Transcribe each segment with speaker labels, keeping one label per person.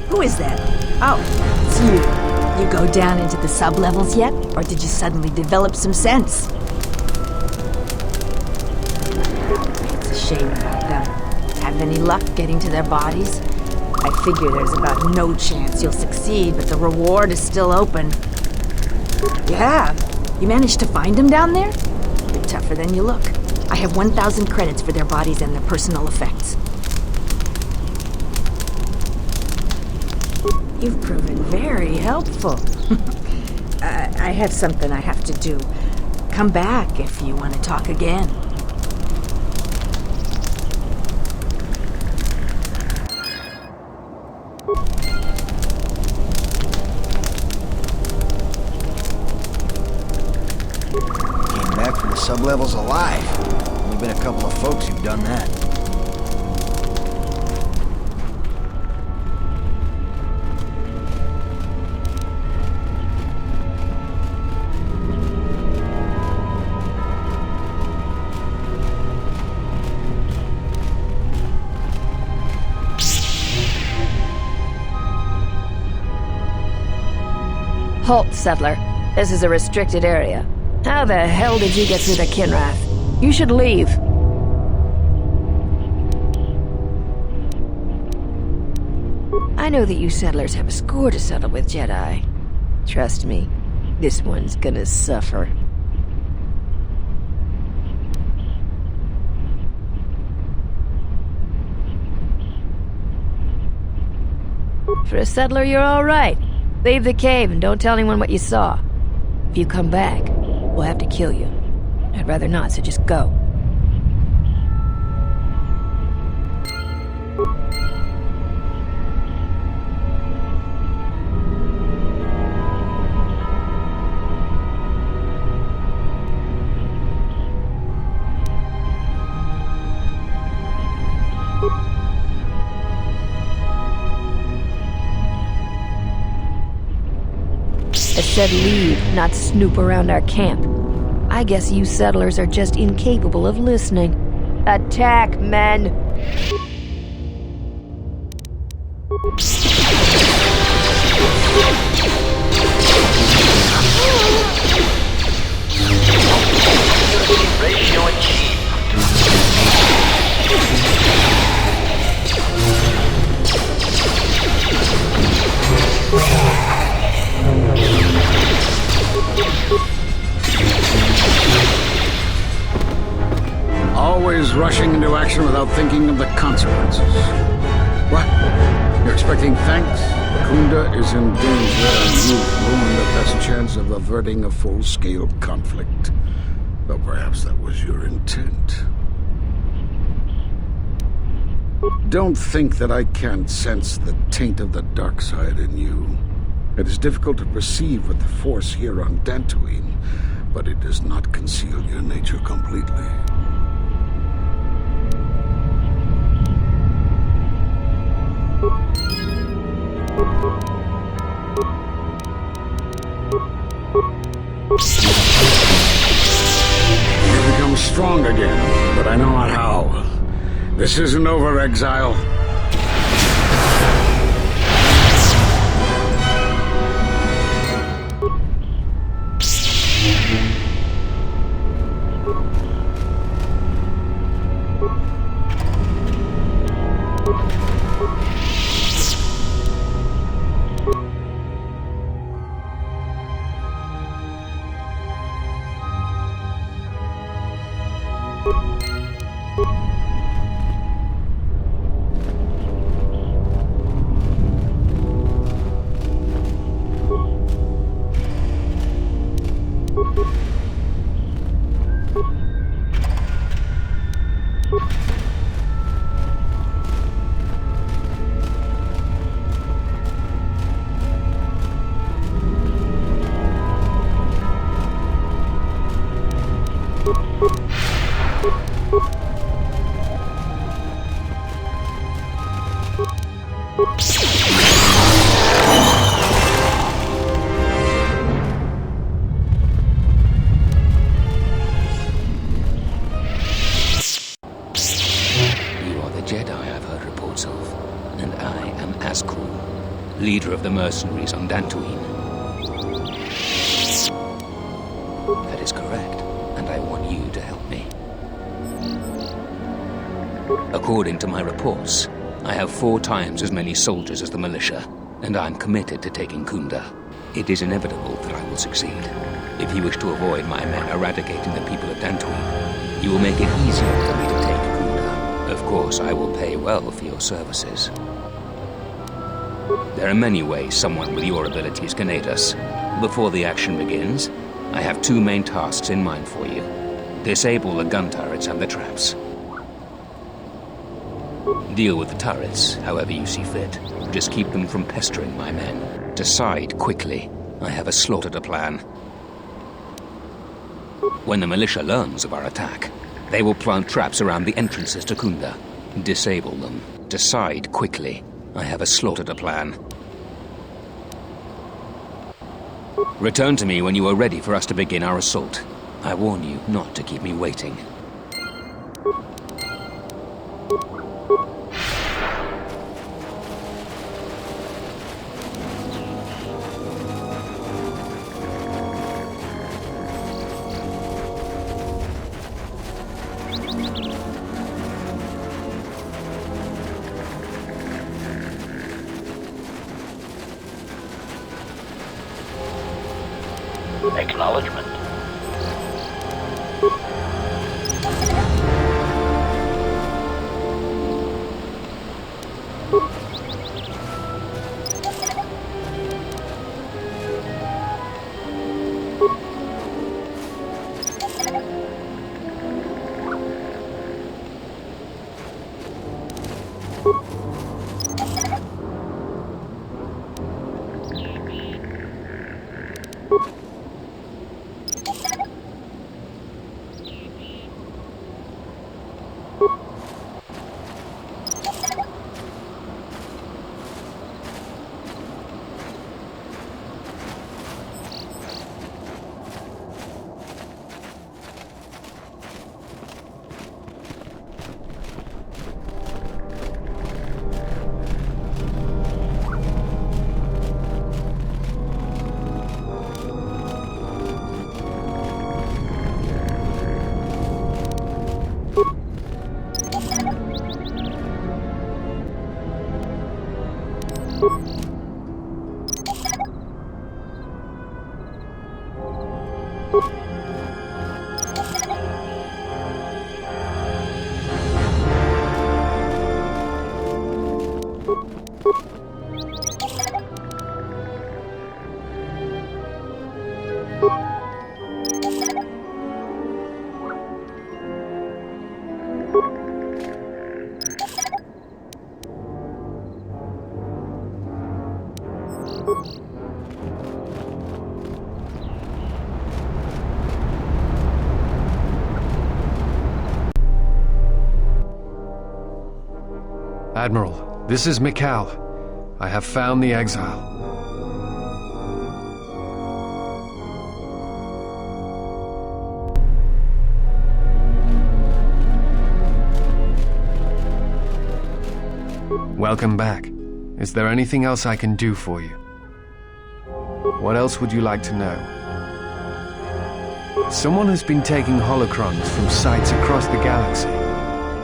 Speaker 1: Who is that? Oh, it's you. You go down into the sublevels yet? Or did you suddenly develop some sense? It's a shame about them. Have any luck getting to their bodies? I figure there's about no chance you'll succeed, but the reward is still open. Yeah, you managed to find them down there? You're tougher than you look. I have 1,000 credits for their bodies and their personal effects. You've proven very helpful. I have something I have to do. Come back if you want to talk again.
Speaker 2: Came back from the sublevels alive. Only been a couple of folks who've done that.
Speaker 3: Halt, settler. This is a restricted area. How the hell did you get through the Kinrath? You should leave. I know that you settlers have a score to settle with Jedi. Trust me, this one's gonna suffer. For a settler, you're all right. Leave the cave and don't tell anyone what you saw. If you come back, we'll have to kill you. I'd rather not, so just go. I said leave, not snoop around our camp. I guess you settlers are just incapable of listening. Attack, men!
Speaker 4: Ratio achieved.
Speaker 5: Always rushing into action without thinking of the consequences. What? You're expecting thanks? Khoonda is in danger and you've ruined the best chance of averting a full-scale conflict. Though perhaps that was your intent. Don't think that I can't sense the taint of the dark side in you. It is difficult to perceive with the Force here on Dantooine, but it does not conceal your nature completely. You've become strong again, but I know not how. This isn't over, Exile.
Speaker 6: You are the Jedi I've heard reports of, and I am Azkul.
Speaker 4: leader of the mercenaries on Dantooine. That is correct, and I want you to help me. According to my reports, I have 4 times as many soldiers as the militia, and I'm committed to taking Khoonda. It is inevitable that I will succeed. If you wish to avoid my men eradicating the people of Dantooine, you will make it easier for me to take Khoonda. Of course, I will pay well for your services. There are many ways someone with your abilities can aid us. Before the action begins, I have 2 main tasks in mind for you. Disable the gun turrets and the traps. Deal with the turrets however you see fit. Just keep them from pestering my men. Decide quickly. I have a slaughter plan. When the militia learns of our attack, they will plant traps around the entrances to Khoonda. Disable them. Decide quickly. I have a slaughter plan. Return to me when you are ready for us to begin our assault. I warn you not to keep me waiting.
Speaker 6: Acknowledgement.
Speaker 7: Admiral, this is Mikal. I have found the Exile. Welcome back. Is there anything else I can do for you? What else would you like to know? Someone has been taking holocrons from sites across the galaxy.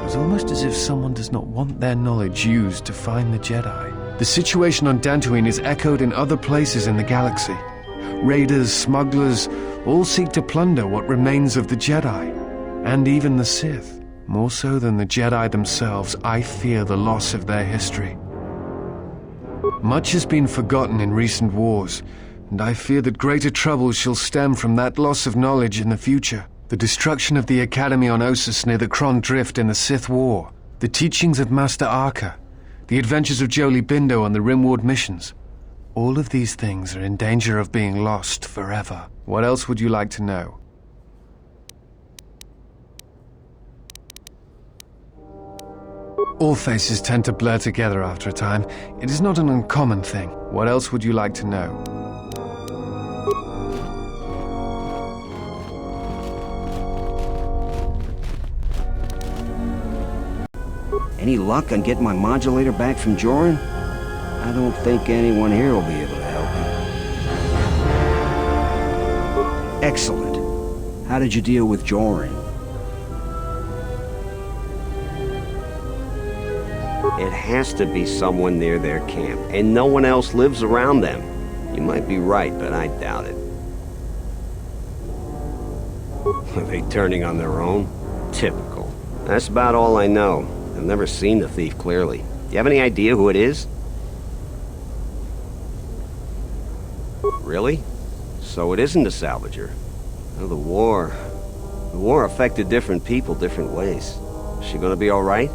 Speaker 7: It's almost as if someone does not want their knowledge used to find the Jedi. The situation on Dantooine is echoed in other places in the galaxy. Raiders, smugglers, all seek to plunder what remains of the Jedi, and even the Sith. More so than the Jedi themselves, I fear the loss of their history. Much has been forgotten in recent wars, and I fear that greater trouble shall stem from that loss of knowledge in the future. The destruction of the Academy on Ossus near the Kron Drift in the Sith War, the teachings of Master Arca, the adventures of Jolie Bindo on the Rimward missions. All of these things are in danger of being lost forever. What else would you like to know? All faces tend to blur together after a time. It is not an uncommon thing. What else would you like to know?
Speaker 8: Any luck on getting my modulator back from Joran?
Speaker 6: I don't think anyone here will be able to help you. Excellent. How did you deal with Joran?
Speaker 8: It has to be someone near their camp, and no one else lives around them. You might be right, but I doubt it. Are they turning on their own? Typical. That's about all I know. I've never seen the thief clearly. Do you have any idea who it is? Really? So it isn't a salvager. Oh, the war affected different people different ways. Is she gonna be alright?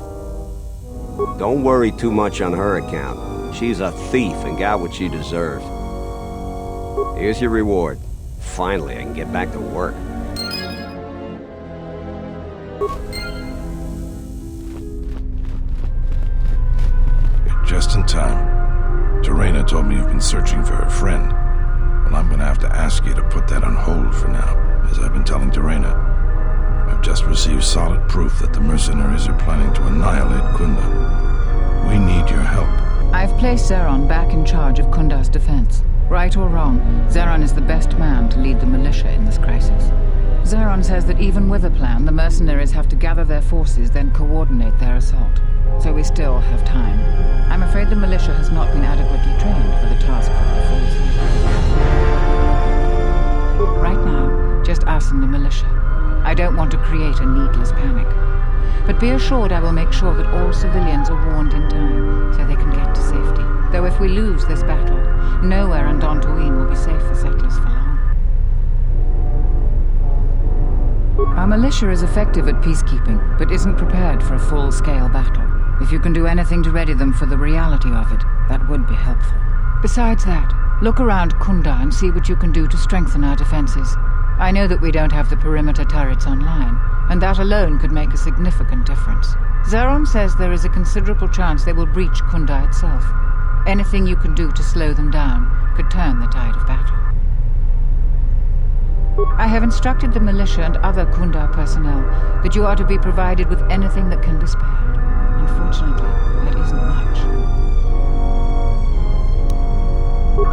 Speaker 8: Don't worry too much on her account. She's a thief and got what she deserved. Here's your reward. Finally, I can get back to work.
Speaker 9: You're just in time. Terena told me you've been searching for her friend. Well, I'm gonna have to ask you to put that on hold for now, as I've been telling Terena. I've just received solid proof that the mercenaries are planning to annihilate Khoonda. We need your help.
Speaker 10: I've placed Zeron back in charge of Khoonda's defense. Right or wrong, Zeron is the best man to lead the militia in this crisis. Zeron says that even with a plan, the mercenaries have to gather their forces, then coordinate their assault. So we still have time. I'm afraid the militia has not been adequately trained for the task that befalls them. Right now, just us and the militia. I don't want to create a needless panic. But be assured I will make sure that all civilians are warned in time, so they can get to safety. Though if we lose this battle, nowhere in Dantooine will be safe for settlers for long. Our militia is effective at peacekeeping, but isn't prepared for a full-scale battle. If you can do anything to ready them for the reality of it, that would be helpful. Besides that, look around Khoonda and see what you can do to strengthen our defenses. I know that we don't have the perimeter turrets online, and that alone could make a significant difference. Zeron says there is a considerable chance they will breach Khoonda itself. Anything you can do to slow them down could turn the tide of battle. I have instructed the militia and other Khoonda personnel that you are to be provided with anything that can be spared. Unfortunately, that isn't much.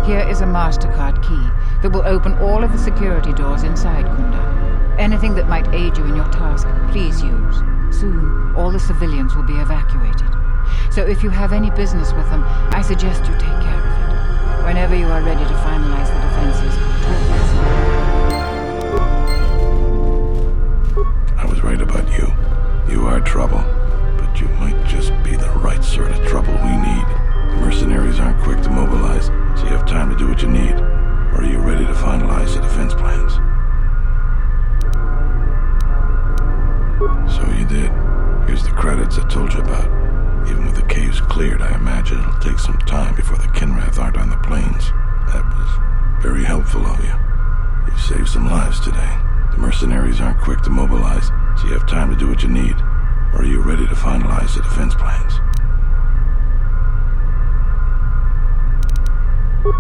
Speaker 10: Here is a MasterCard key that will open all of the security doors inside Khoonda. Anything that might aid you in your task, please use. Soon, all the civilians will be evacuated. So if you have any business with them, I suggest you take care of it. Whenever you are ready to finalize the defenses, talk with me.
Speaker 9: I was right about you. You are trouble, but you might just be the right sort of trouble we need. The mercenaries aren't quick to mobilize, so you have time to do what you need. Or are you ready to finalize the defense plans? So you did. Here's the credits I told you about. Even with the caves cleared, I imagine it'll take some time before the Kinrath aren't on the plains. That was very helpful of you. You saved some lives today. The mercenaries aren't quick to mobilize, so you have time to do what you need. Or are you ready to finalize the defense plans?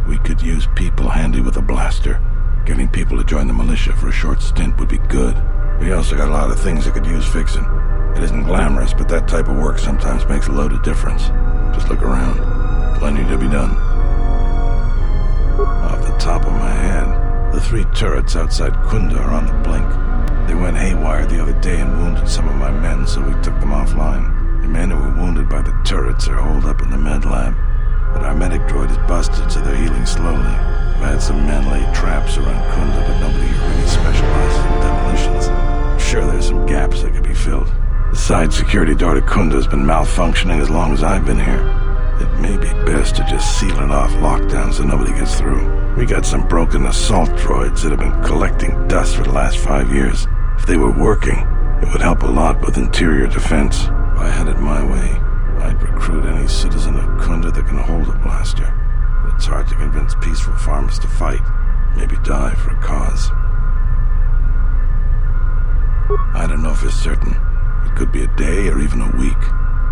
Speaker 9: We could use people handy with a blaster. Getting people to join the militia for a short stint would be good. We also got a lot of things that could use fixing. It isn't glamorous, but that type of work sometimes makes a load of difference. Just look around. Plenty to be done. Off the top of my head, the 3 turrets outside Khoonda are on the blink. They went haywire the other day and wounded some of my men, so we took them offline. The men who were wounded by the turrets are holed up in the med lab. But our medic droid is busted, so they're healing slowly. We've had some men lay traps around Khoonda, but nobody here really specializes in demolitions. I'm sure there's some gaps that could be filled. The side security door to Khoonda has been malfunctioning as long as I've been here. It may be best to just seal it off lockdown so nobody gets through. We got some broken assault droids that have been collecting dust for the last 5 years. If they were working, it would help a lot with interior defense. If I had it my way, I'd recruit any citizen of Khoonda that can hold a blaster. But it's hard to convince peaceful farmers to fight, maybe die for a cause. I don't know for certain. It could be a day or even a week.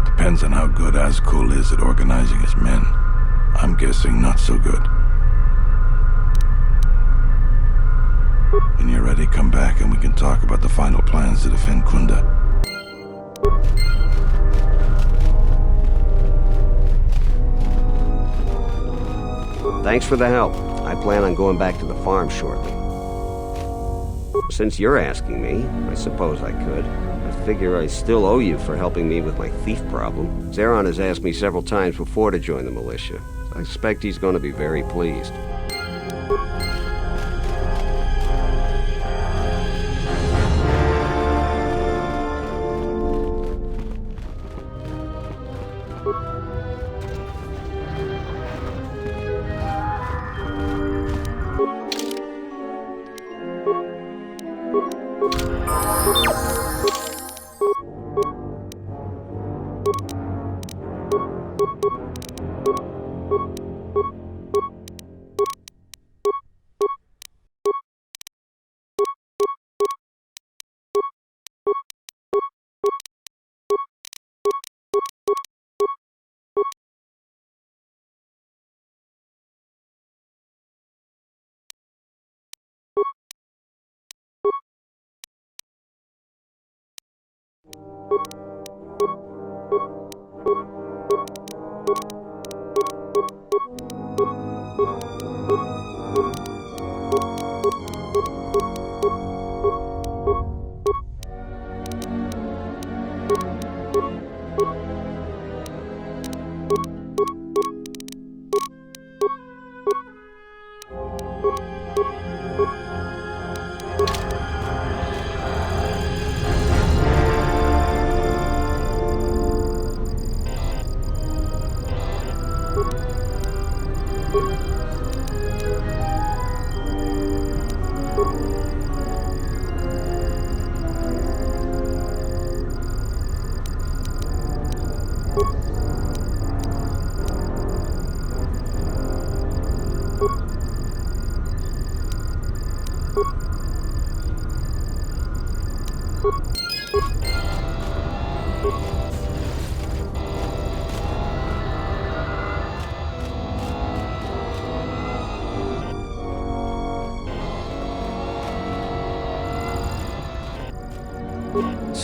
Speaker 9: Depends on how good Azkul is at organizing his men. I'm guessing not so good. When you're ready, come back and we can talk about the final plans to defend Khoonda.
Speaker 8: Thanks for the help. I plan on going back to the farm shortly. Since you're asking me, I suppose I could. I figure I still owe you for helping me with my thief problem. Zeron has asked me several times before to join the militia. I expect he's going to be very pleased.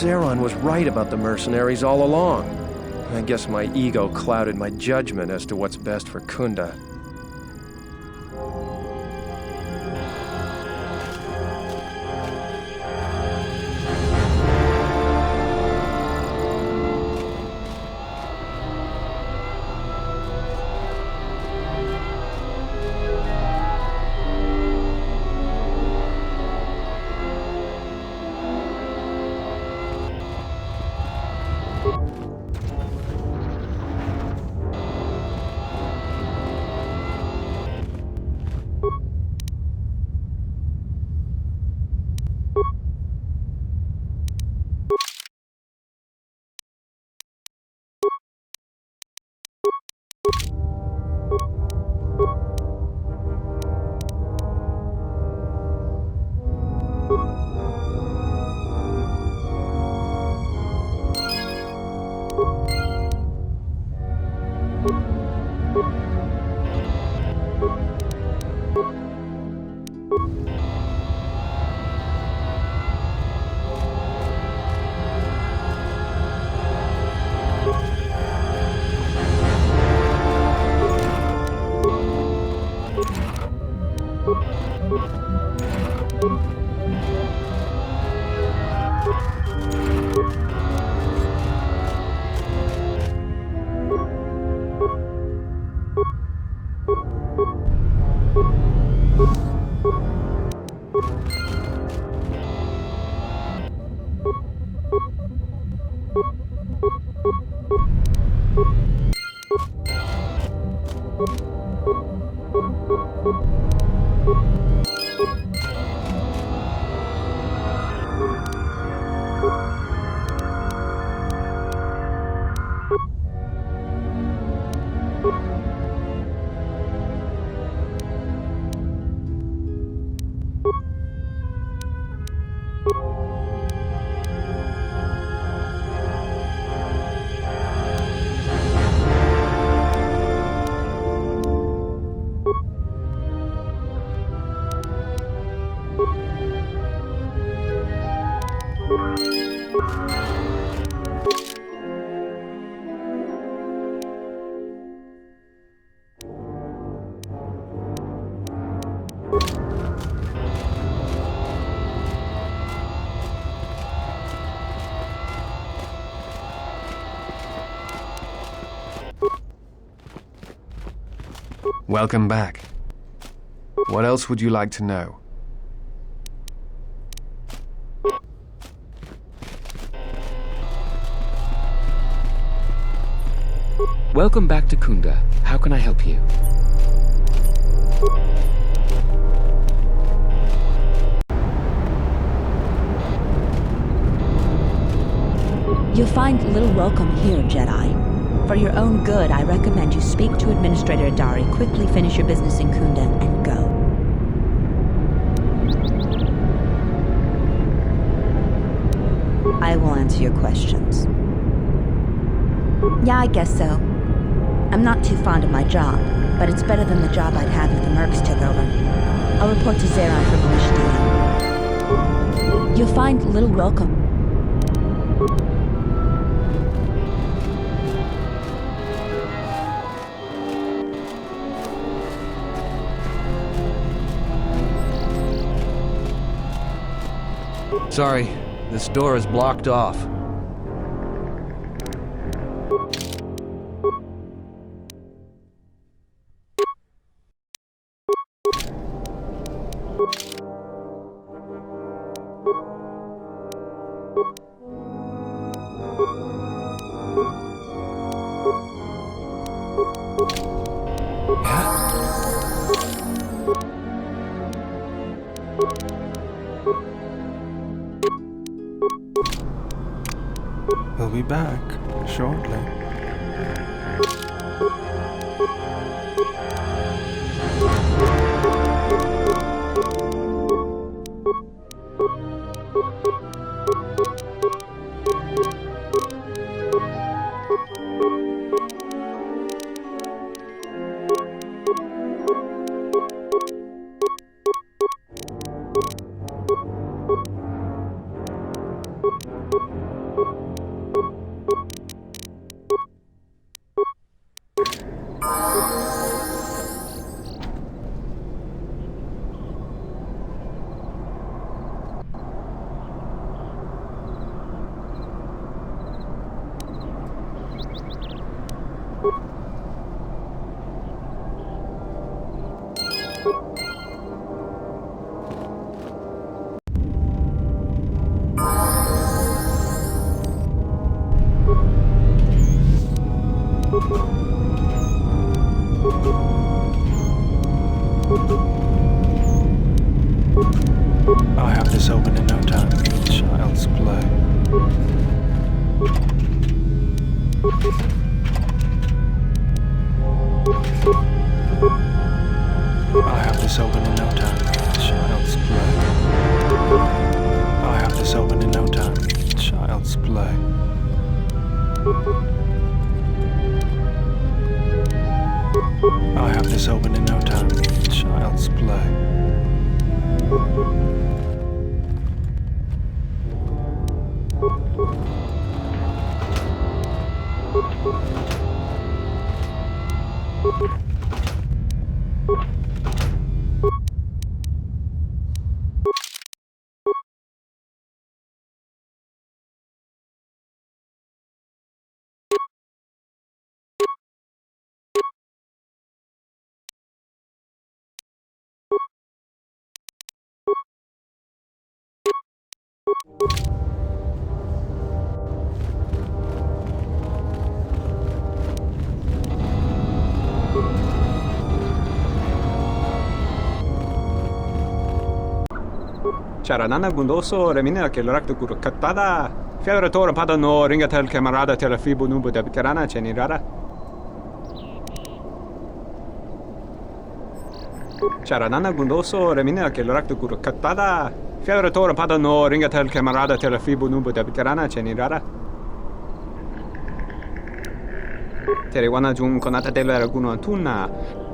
Speaker 11: Zeron was right about the mercenaries all along. I guess my ego clouded my judgment as to what's best for Khoonda.
Speaker 7: Welcome back. What else would you like to know?
Speaker 4: Welcome back to Khoonda. How can I help you?
Speaker 12: You'll find little welcome here, Jedi. For your own good, I recommend you speak to Administrator Adari, quickly finish your business in Khoonda, and go. I will answer your questions. Yeah, I guess so. I'm not too fond of my job, but it's better than the job I'd have if the Mercs took over. I'll report to Zeron for militia duty. You'll find little welcome.
Speaker 6: Sorry, this door is blocked off.
Speaker 13: We'll be back shortly. I have this open in no time. Child's play. I have this open in no time. Child's play. I have this open in no time. Child's play. I have this open in no time. Child's play.
Speaker 14: Charanana gundoso remina che l'orakto guru kattada. Fiaratore padano ringatel camarada tela fibu nubu de bikarana cenirara. Charanana gundoso remina che l'orakto guru kattada. Fiaratore padano ringatel camarada tela fibu nubu de bikarana cenirara. Terewana jung konata della raguno antunna.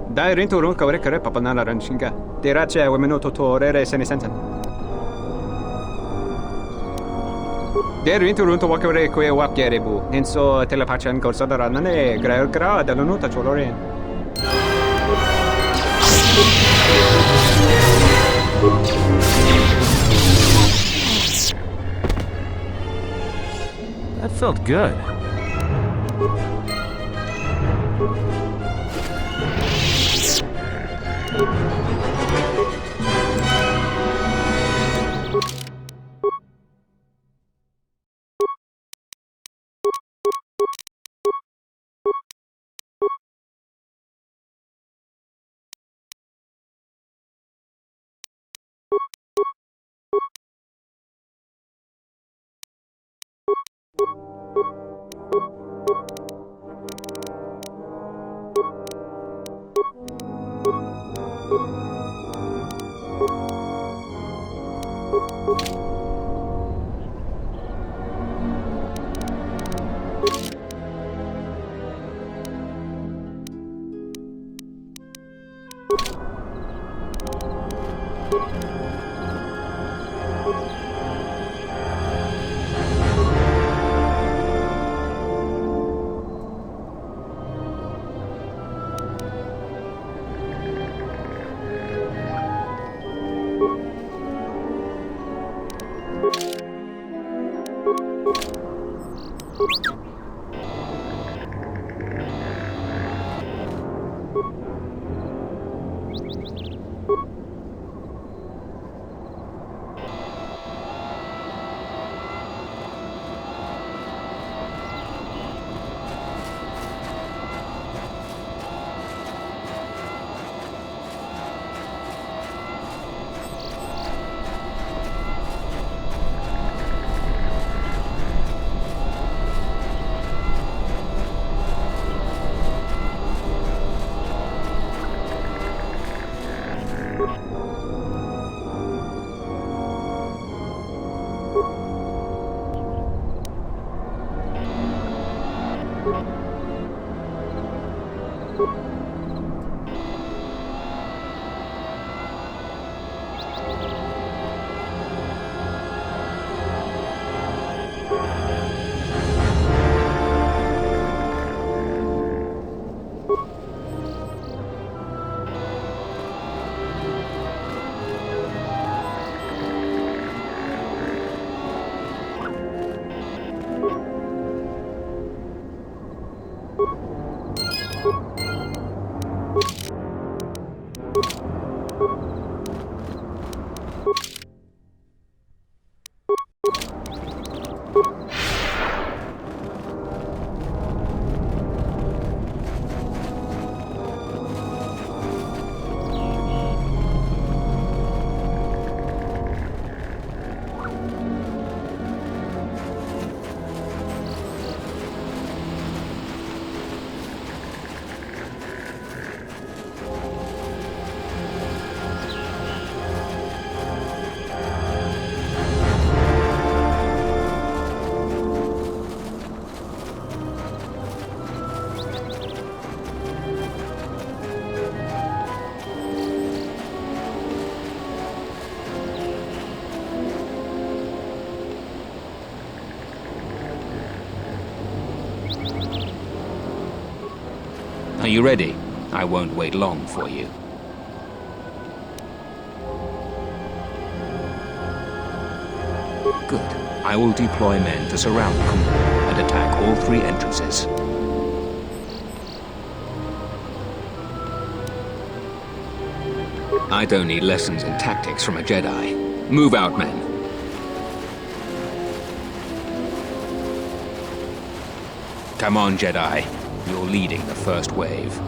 Speaker 14: Dai rinto runka rekare papanala ranshinga. Derace wemenoto torere senisensen. Der rinto runto wakare kwe wakyerebu. Nenso telepachan korsada nane gra dalanuta choloren.
Speaker 6: That felt good.
Speaker 4: Are you ready? I won't wait long for you. Good. I will deploy men to surround Khoonda and attack all 3 entrances. I don't need lessons in tactics from a Jedi. Move out, men. Come on, Jedi. You're leading the first wave.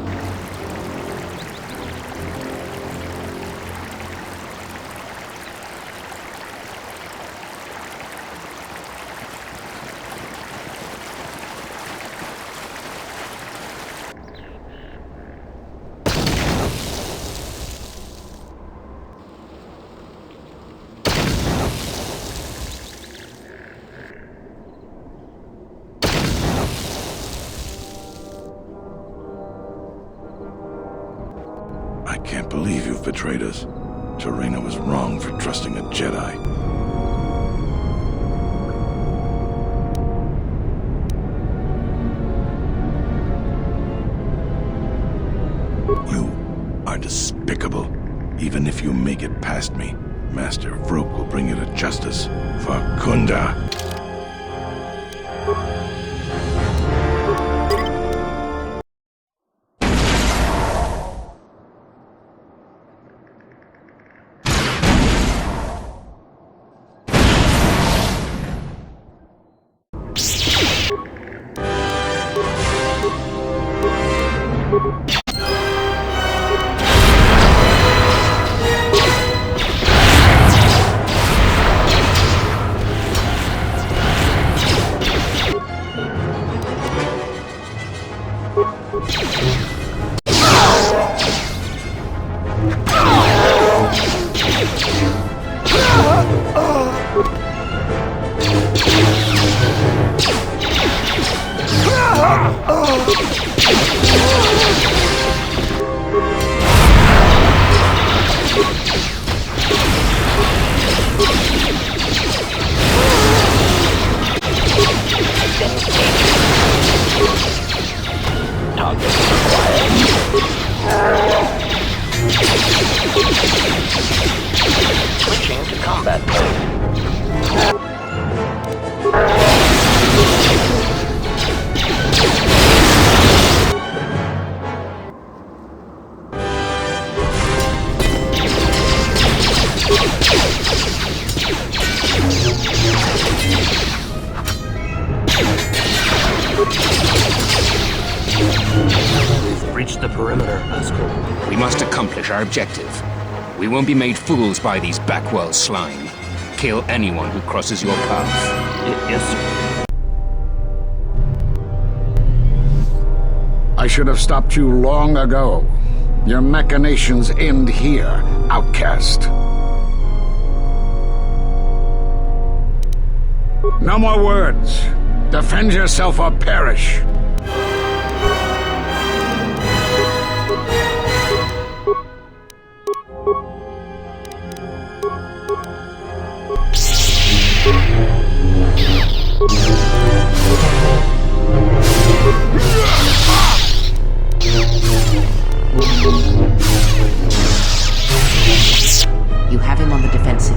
Speaker 9: I can't believe you've betrayed us. Terena was wrong for trusting a Jedi. You are despicable. Even if you make it past me, Master Vrook will bring you to justice for Khoonda.
Speaker 15: Switching to combat mode. We've breached the perimeter, Azkul.
Speaker 4: We must accomplish our objective. We won't be made fools by these backworld slime. Kill anyone who crosses your path.
Speaker 15: Yes, sir.
Speaker 5: I should have stopped you long ago. Your machinations end here, outcast. No more words. Defend yourself or perish.
Speaker 16: You have him on the defensive.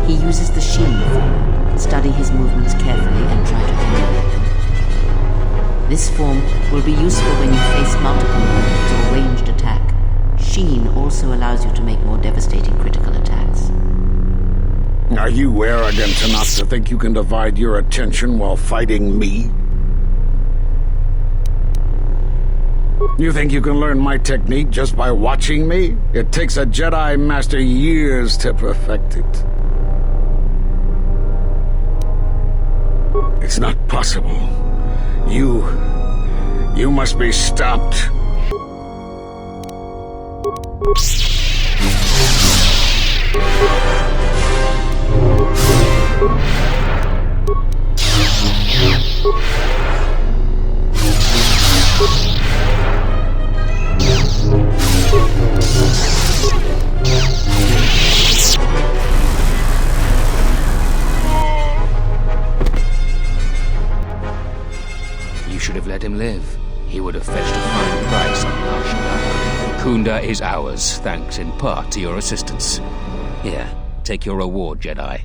Speaker 16: He uses the Sheen form. Study his movements carefully and try to emulate them. This form will be useful when you face multiple opponents or ranged attack. Sheen also allows you to make more devastating critical attacks.
Speaker 5: Are you arrogant enough to think you can divide your attention while fighting me? You think you can learn my technique just by watching me? It takes a Jedi Master years to perfect it. It's not possible. You must be stopped.
Speaker 4: You should have let him live. He would have fetched a fine price on Arshada. Khoonda is ours, thanks in part to your assistance. Here, take your reward, Jedi.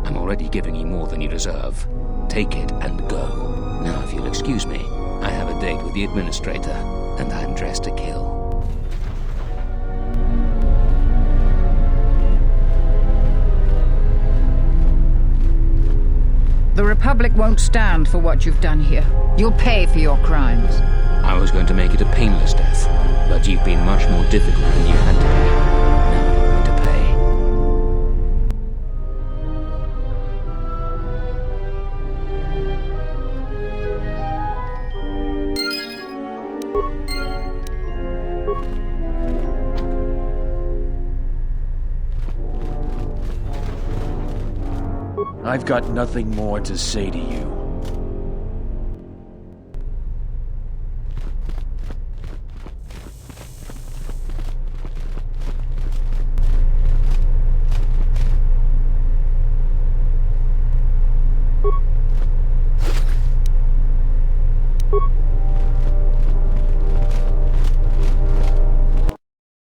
Speaker 4: I'm already giving you more than you deserve. Take it and go. Now, if you'll excuse me, I have a date with the Administrator, and I'm dressed to kill.
Speaker 10: The Republic won't stand for what you've done here. You'll pay for your crimes.
Speaker 4: I was going to make it a painless death, but you've been much more difficult than you had to be. Now you're going to pay.
Speaker 6: I've got nothing more to say to you.